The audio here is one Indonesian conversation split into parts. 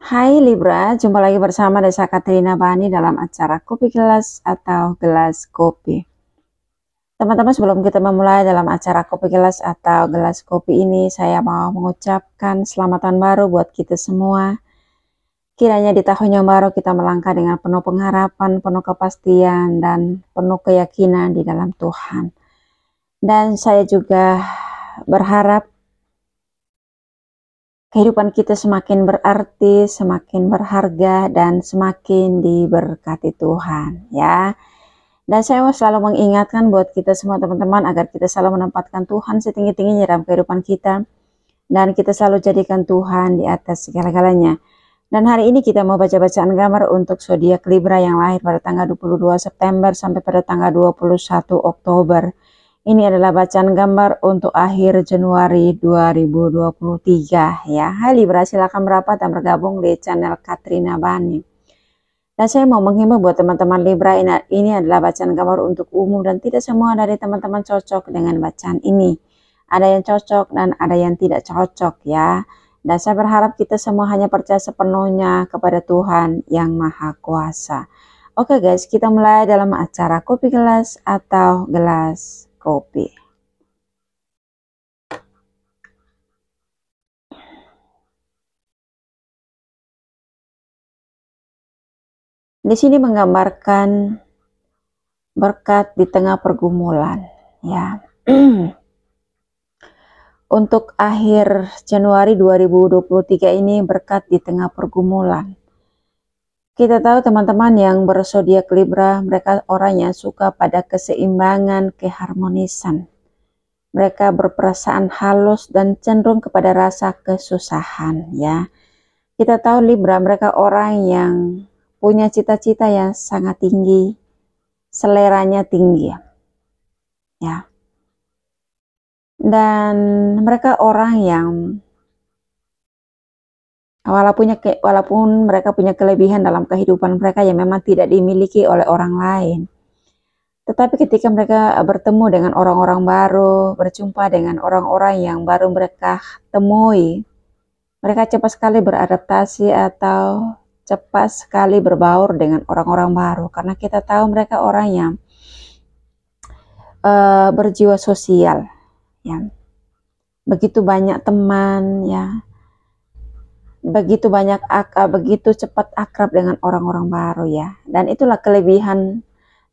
Hai Libra, jumpa lagi bersama Desa Katrina Bani dalam acara Kopi Gelas atau Gelas Kopi. Teman-teman, sebelum kita memulai dalam acara Kopi Gelas atau Gelas Kopi ini, saya mau mengucapkan selamat tahun baru buat kita semua. Kiranya di tahun yang baru kita melangkah dengan penuh pengharapan, penuh kepastian, dan penuh keyakinan di dalam Tuhan. Dan saya juga berharap kehidupan kita semakin berarti, semakin berharga, dan semakin diberkati Tuhan, ya. Dan saya mau selalu mengingatkan buat kita semua teman-teman agar kita selalu menempatkan Tuhan setinggi-tingginya dalam kehidupan kita, dan kita selalu jadikan Tuhan di atas segala-galanya. Dan hari ini kita mau baca bacaan gambar untuk zodiak Libra yang lahir pada tanggal 22 September sampai pada tanggal 21 Oktober. Ini adalah bacaan gambar untuk akhir Januari 2023 ya. Hai Libra, silakan merapat dan bergabung di channel Katrina Bani. Dan saya mau menghimbau buat teman-teman Libra, ini adalah bacaan gambar untuk umum dan tidak semua dari teman-teman cocok dengan bacaan ini. Ada yang cocok dan ada yang tidak cocok ya. Dan saya berharap kita semua hanya percaya sepenuhnya kepada Tuhan yang Maha Kuasa. Oke guys, kita mulai dalam acara Kopi Gelas atau Gelas Kopi. Di sini menggambarkan berkat di tengah pergumulan ya. Untuk akhir Januari 2023 ini berkat di tengah pergumulan. Kita tahu teman-teman yang berzodiak Libra, mereka orang yang suka pada keseimbangan, keharmonisan. Mereka berperasaan halus dan cenderung kepada rasa kesusahan ya. Kita tahu Libra, mereka orang yang punya cita-cita yang sangat tinggi, seleranya tinggi ya. Dan mereka orang yang walaupun mereka punya kelebihan dalam kehidupan mereka yang memang tidak dimiliki oleh orang lain, tetapi ketika mereka bertemu dengan orang-orang baru, berjumpa dengan orang-orang yang baru mereka temui, mereka cepat sekali beradaptasi atau cepat sekali berbaur dengan orang-orang baru, karena kita tahu mereka orang yang berjiwa sosial ya. Begitu banyak teman ya, begitu cepat akrab dengan orang-orang baru ya. Dan itulah kelebihan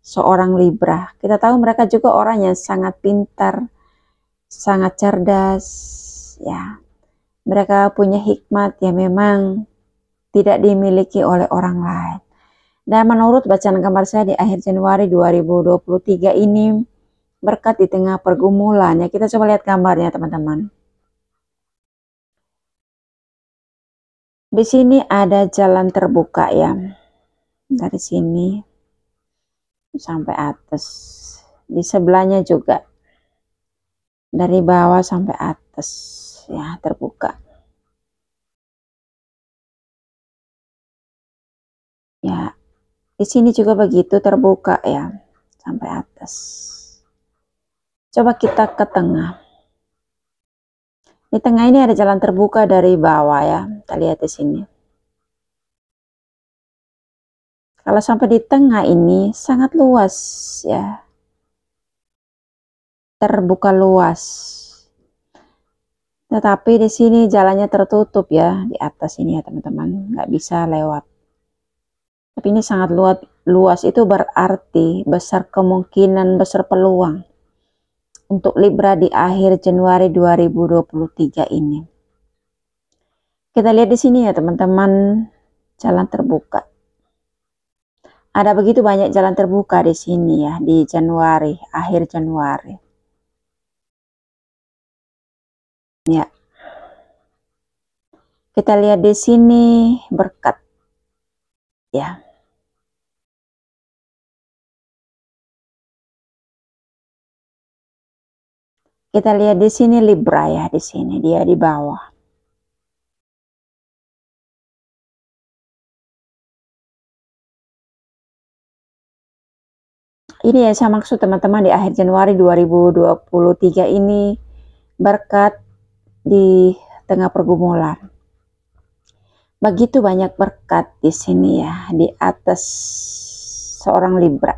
seorang Libra. Kita tahu mereka juga orang yang sangat pintar, sangat cerdas ya. Mereka punya hikmat yang memang tidak dimiliki oleh orang lain. Dan menurut bacaan gambar saya di akhir Januari 2023 ini berkat di tengah pergumulan ya. Kita coba lihat gambarnya teman-teman. Di sini ada jalan terbuka ya. Dari sini sampai atas. Di sebelahnya juga. Dari bawah sampai atas ya, terbuka. Ya. Di sini juga begitu, terbuka ya, sampai atas. Coba kita ke tengah. Di tengah ini ada jalan terbuka dari bawah ya. Kita lihat di sini. Kalau sampai di tengah ini sangat luas ya. Terbuka luas. Tetapi di sini jalannya tertutup ya, di atas ini ya teman-teman, nggak bisa lewat. Tapi ini sangat luas, itu berarti besar kemungkinan, besar peluang untuk Libra di akhir Januari 2023 ini. Kita lihat di sini ya teman-teman, jalan terbuka. Ada begitu banyak jalan terbuka di sini ya, di Januari, akhir Januari. Ya. Kita lihat di sini berkat. Ya. Kita lihat di sini Libra ya, di sini dia di bawah. Ini ya saya maksud teman-teman, di akhir Januari 2023 ini berkat di tengah pergumulan. Begitu banyak berkat di sini ya, di atas seorang Libra.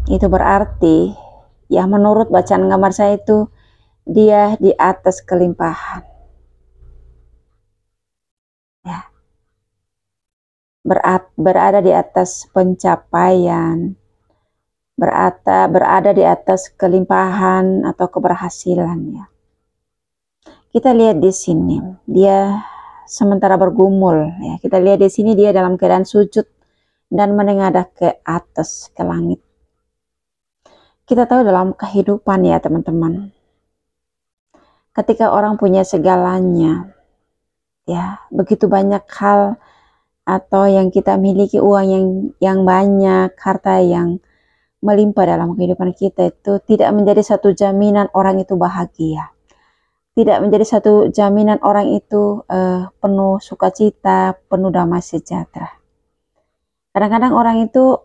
Itu berarti ya, menurut bacaan gambar saya itu dia di atas kelimpahan ya, berada di atas pencapaian, berada di atas kelimpahan atau keberhasilan ya. Kita lihat di sini dia sementara bergumul ya, kita lihat di sini dia dalam keadaan sujud dan menengadah ke atas, ke langit. Kita tahu dalam kehidupan ya teman-teman, ketika orang punya segalanya ya, begitu banyak hal atau yang kita miliki, uang yang banyak, harta yang melimpah dalam kehidupan kita, itu tidak menjadi satu jaminan orang itu bahagia, tidak menjadi satu jaminan orang itu penuh sukacita, penuh damai sejahtera. Kadang-kadang orang itu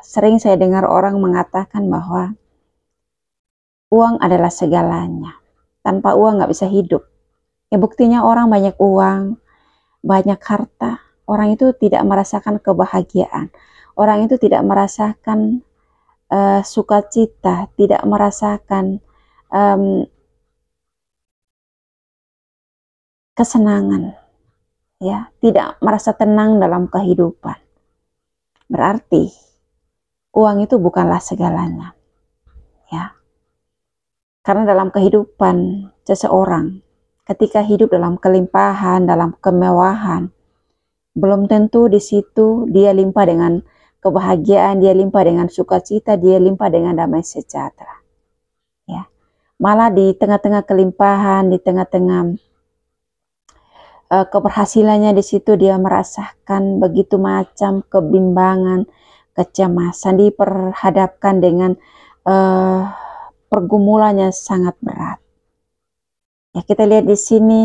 sering saya dengar orang mengatakan bahwa uang adalah segalanya, tanpa uang nggak bisa hidup. Ya buktinya orang banyak uang, banyak harta, orang itu tidak merasakan kebahagiaan, orang itu tidak merasakan sukacita, tidak merasakan kesenangan, ya, tidak merasa tenang dalam kehidupan. Berarti uang itu bukanlah segalanya, ya. Karena dalam kehidupan seseorang, ketika hidup dalam kelimpahan, dalam kemewahan, belum tentu di situ dia limpah dengan kebahagiaan, dia limpah dengan sukacita, dia limpah dengan damai sejahtera. Ya. Malah di tengah-tengah kelimpahan, di tengah-tengah keberhasilannya, di situ dia merasakan begitu macam kebimbangan, kecemasan, diperhadapkan dengan pergumulannya sangat berat. Ya, kita lihat di sini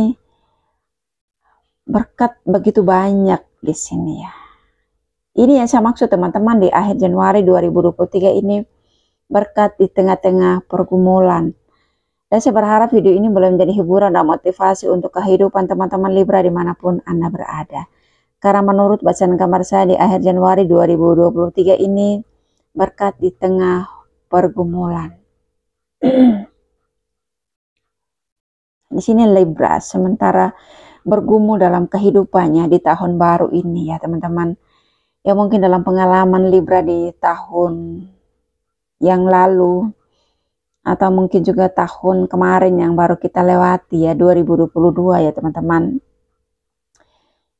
berkat begitu banyak di sini ya. Ini yang saya maksud teman-teman, di akhir Januari 2023 ini berkat di tengah-tengah pergumulan. Dan saya berharap video ini boleh menjadi hiburan dan motivasi untuk kehidupan teman-teman Libra dimanapun Anda berada. Karena menurut bacaan gambar saya di akhir Januari 2023 ini berkat di tengah pergumulan. Di sini Libra sementara bergumul dalam kehidupannya di tahun baru ini ya teman-teman. Ya mungkin dalam pengalaman Libra di tahun yang lalu, atau mungkin juga tahun kemarin yang baru kita lewati ya, 2022 ya teman-teman.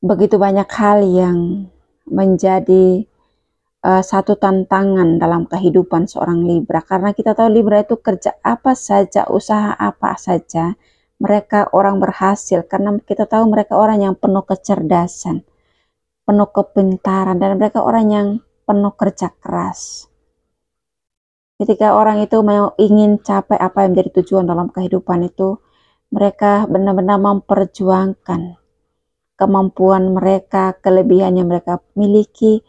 Begitu banyak hal yang menjadi satu tantangan dalam kehidupan seorang Libra. Karena kita tahu Libra itu kerja apa saja, usaha apa saja, mereka orang berhasil. Karena kita tahu mereka orang yang penuh kecerdasan, penuh kepintaran, dan mereka orang yang penuh kerja keras. Ketika orang itu ingin capai apa yang menjadi tujuan dalam kehidupan itu, mereka benar-benar memperjuangkan kemampuan mereka, kelebihan yang mereka miliki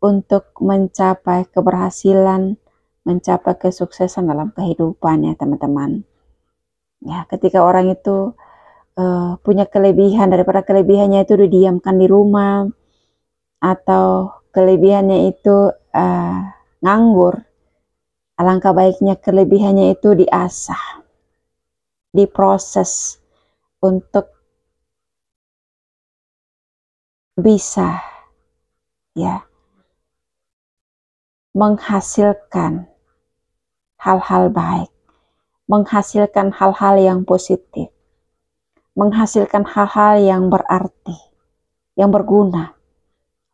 untuk mencapai keberhasilan, mencapai kesuksesan dalam kehidupan ya teman-teman. Ya, ketika orang itu punya kelebihan, daripada kelebihannya itu didiamkan di rumah, atau kelebihannya itu nganggur, alangkah baiknya kelebihannya itu diasah, diproses untuk bisa ya menghasilkan hal-hal baik, menghasilkan hal-hal yang positif, menghasilkan hal-hal yang berarti, yang berguna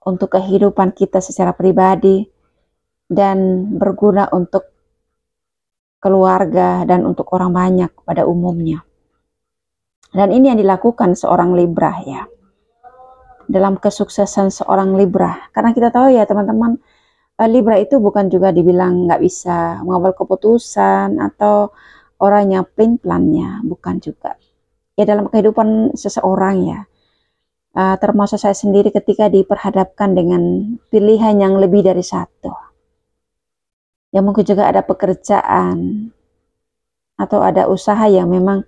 untuk kehidupan kita secara pribadi dan berguna untuk keluarga dan untuk orang banyak pada umumnya. Dan ini yang dilakukan seorang Libra ya, dalam kesuksesan seorang Libra. Karena kita tahu ya teman-teman, Libra itu bukan juga dibilang nggak bisa mengambil keputusan atau orang yang plan-plannya, bukan juga. Ya dalam kehidupan seseorang ya, termasuk saya sendiri, ketika diperhadapkan dengan pilihan yang lebih dari satu, ya mungkin juga ada pekerjaan atau ada usaha yang memang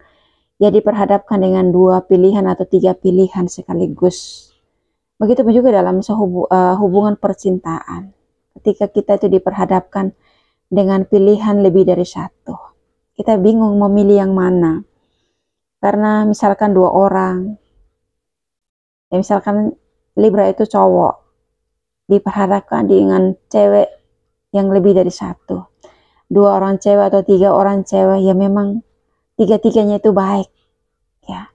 dia diperhadapkan dengan 2 pilihan atau 3 pilihan sekaligus. Begitu juga dalam hubungan percintaan. Ketika kita itu diperhadapkan dengan pilihan lebih dari satu, kita bingung memilih yang mana. Karena misalkan 2 orang, ya misalkan Libra itu cowok, diperhadapkan dengan cewek yang lebih dari satu, 2 orang cewek atau 3 orang cewek, ya memang tiga-tiganya itu baik, ya,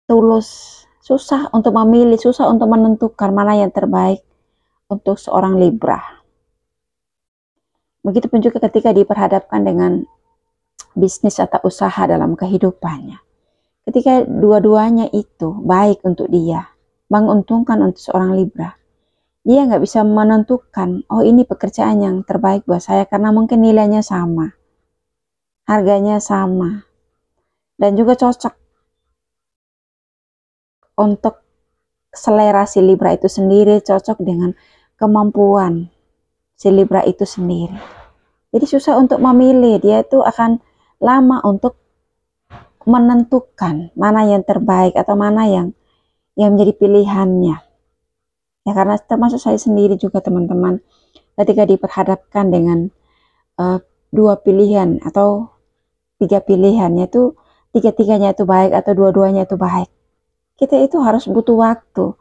tulus. Susah untuk memilih, susah untuk menentukan mana yang terbaik untuk seorang Libra. Begitupun juga ketika diperhadapkan dengan bisnis atau usaha dalam kehidupannya. Ketika dua-duanya itu baik untuk dia, menguntungkan untuk seorang Libra, dia nggak bisa menentukan, oh ini pekerjaan yang terbaik buat saya karena mungkin nilainya sama, harganya sama, dan juga cocok untuk selera si Libra itu sendiri, cocok dengan kemampuan si Libra itu sendiri. Jadi susah untuk memilih, dia itu akan lama untuk menentukan mana yang terbaik atau mana yang menjadi pilihannya. Ya, karena termasuk saya sendiri juga teman-teman, ketika diperhadapkan dengan 2 pilihan atau 3 pilihan, yaitu tiga-tiganya itu baik atau dua-duanya itu baik, kita itu harus butuh waktu,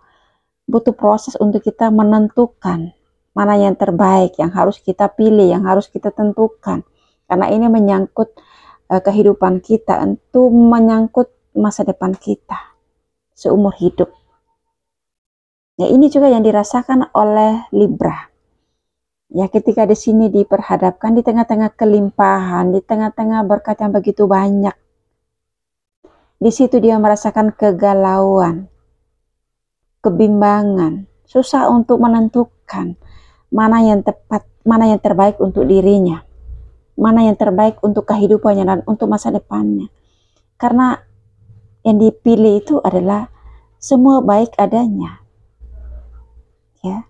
butuh proses untuk kita menentukan mana yang terbaik, yang harus kita pilih, yang harus kita tentukan. Karena ini menyangkut kehidupan kita, itu menyangkut masa depan kita seumur hidup. Ya, ini juga yang dirasakan oleh Libra. Ya, ketika di sini diperhadapkan di tengah-tengah kelimpahan, di tengah-tengah berkat yang begitu banyak, di situ dia merasakan kegalauan, kebimbangan, susah untuk menentukan mana yang tepat, mana yang terbaik untuk dirinya, mana yang terbaik untuk kehidupannya dan untuk masa depannya. Karena yang dipilih itu adalah semua baik adanya, ya,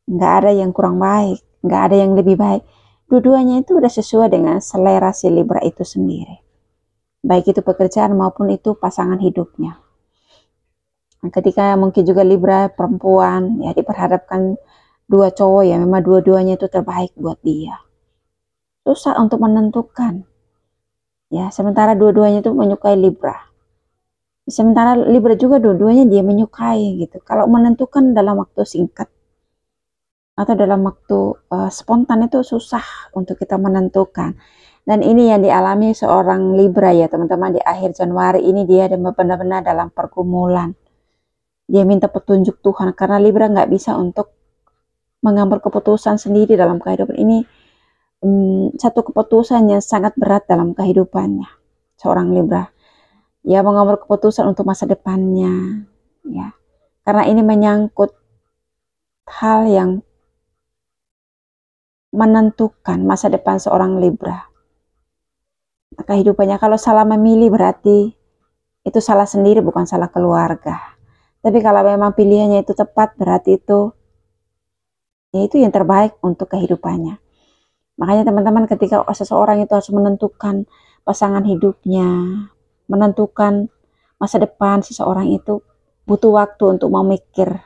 nggak ada yang kurang baik, nggak ada yang lebih baik. Dua-duanya itu udah sesuai dengan selera si Libra itu sendiri, baik itu pekerjaan maupun itu pasangan hidupnya. Ketika mungkin juga Libra perempuan, ya, diperhadapkan 2 cowok, ya memang dua-duanya itu terbaik buat dia, susah untuk menentukan, ya, sementara dua-duanya itu menyukai Libra, sementara Libra juga dua-duanya dia menyukai gitu. Kalau menentukan dalam waktu singkat atau dalam waktu spontan itu susah untuk kita menentukan. Dan ini yang dialami seorang Libra, ya teman-teman, di akhir Januari ini dia benar-benar dalam pergumulan. Dia minta petunjuk Tuhan karena Libra nggak bisa untuk mengambil keputusan sendiri dalam kehidupan ini. Satu keputusan yang sangat berat dalam kehidupannya seorang Libra, ya, mengambil keputusan untuk masa depannya, ya, karena ini menyangkut hal yang menentukan masa depan seorang Libra. Kehidupannya kalau salah memilih berarti itu salah sendiri, bukan salah keluarga. Tapi kalau memang pilihannya itu tepat, berarti itu, ya, itu yang terbaik untuk kehidupannya. Makanya teman-teman, ketika seseorang itu harus menentukan pasangan hidupnya, menentukan masa depan seseorang itu, butuh waktu untuk memikir,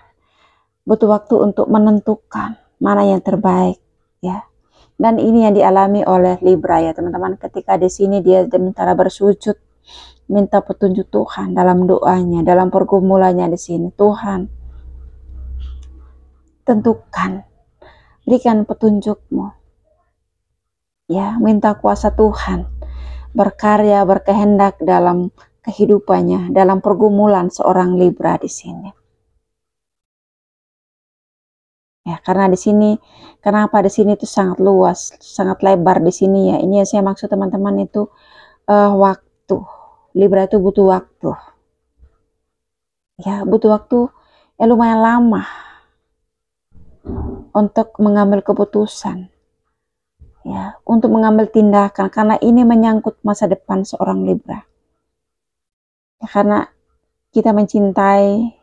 butuh waktu untuk menentukan mana yang terbaik, ya. Dan ini yang dialami oleh Libra, ya teman-teman. Ketika di sini dia sementara bersujud, minta petunjuk Tuhan dalam doanya, dalam pergumulannya di sini. Tuhan, tentukan, berikan petunjukmu. Ya, minta kuasa Tuhan berkarya, berkehendak dalam kehidupannya, dalam pergumulan seorang Libra di sini. Ya, karena di sini, kenapa di sini itu sangat luas, sangat lebar di sini, ya. Ini yang saya maksud teman-teman itu waktu. Libra itu butuh waktu. Ya, butuh waktu yang lumayan lama untuk mengambil keputusan. Ya, untuk mengambil tindakan, karena ini menyangkut masa depan seorang Libra. Ya, karena kita mencintai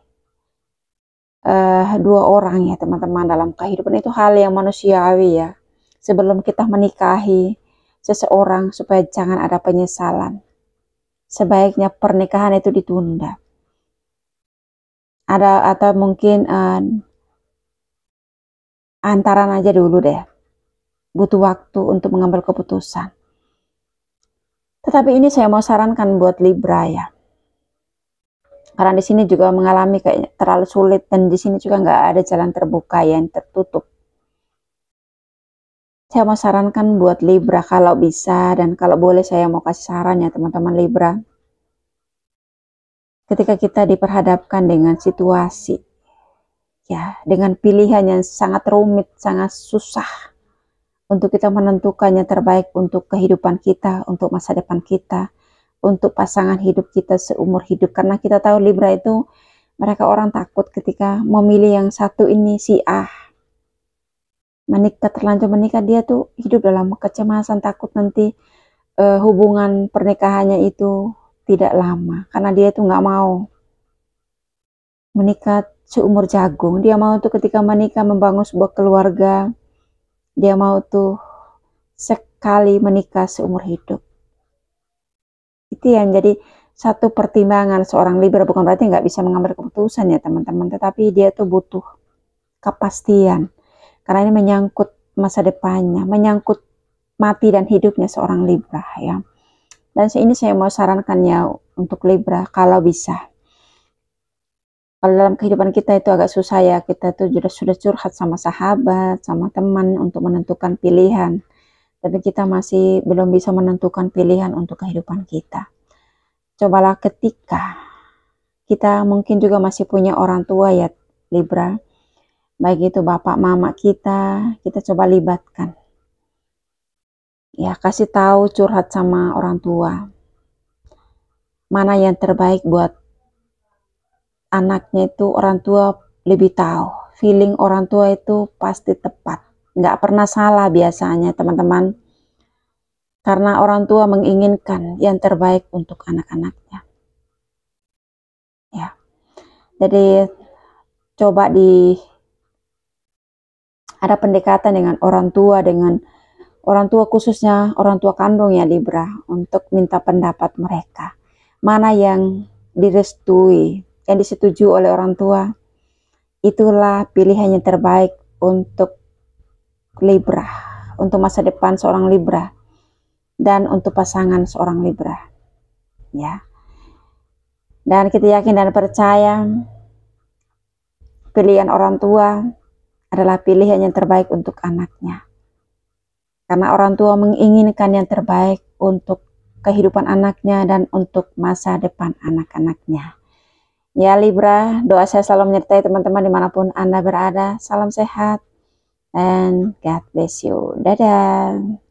2 orang, ya teman-teman, dalam kehidupan itu hal yang manusiawi, ya. Sebelum kita menikahi seseorang, supaya jangan ada penyesalan. sebaiknya pernikahan itu ditunda. Atau mungkin antaran aja dulu deh, butuh waktu untuk mengambil keputusan. Tetapi ini saya mau sarankan buat Libra ya, karena di sini juga mengalami kayaknya terlalu sulit, dan di sini juga nggak ada jalan terbuka yang tertutup. Saya mau sarankan buat Libra, kalau bisa dan kalau boleh saya mau kasih saran ya teman-teman Libra. Ketika kita diperhadapkan dengan situasi, ya, dengan pilihan yang sangat rumit, sangat susah, untuk kita menentukan yang terbaik untuk kehidupan kita, untuk masa depan kita, untuk pasangan hidup kita seumur hidup. Karena kita tahu Libra itu, mereka orang takut ketika memilih yang satu ini, si A. Menikah, terlanjur menikah, dia tuh hidup dalam kecemasan, takut nanti hubungan pernikahannya itu tidak lama. Karena dia itu nggak mau menikah seumur jagung. Dia mau tuh ketika menikah membangun sebuah keluarga. Dia mau tuh sekali menikah seumur hidup. Itu yang jadi satu pertimbangan seorang Libra. Bukan berarti nggak bisa mengambil keputusan ya teman-teman, tetapi dia tuh butuh kepastian. Karena ini menyangkut masa depannya, menyangkut mati dan hidupnya seorang Libra ya. Dan ini saya mau sarankan ya untuk Libra, kalau bisa. Kalau dalam kehidupan kita itu agak susah ya, kita tuh sudah curhat sama sahabat, sama teman untuk menentukan pilihan. Tapi kita masih belum bisa menentukan pilihan untuk kehidupan kita. Cobalah ketika kita mungkin juga masih punya orang tua ya Libra, baik itu bapak mama kita coba libatkan. Ya, kasih tahu, curhat sama orang tua. Mana yang terbaik buat anaknya itu orang tua lebih tahu. Feeling orang tua itu pasti tepat. Nggak pernah salah biasanya teman-teman. Karena orang tua menginginkan yang terbaik untuk anak-anaknya. Ya. Jadi coba ada pendekatan dengan orang tua khususnya orang tua kandung ya Libra, untuk minta pendapat mereka. Mana yang direstui, yang disetujui oleh orang tua, itulah pilihan yang terbaik untuk Libra, untuk masa depan seorang Libra, dan untuk pasangan seorang Libra. Ya. Dan kita yakin dan percaya pilihan orang tua adalah pilihan yang terbaik untuk anaknya. Karena orang tua menginginkan yang terbaik untuk kehidupan anaknya dan untuk masa depan anak-anaknya. Ya Libra, doa saya selalu menyertai teman-teman dimanapun Anda berada. Salam sehat and God bless you. Dadah.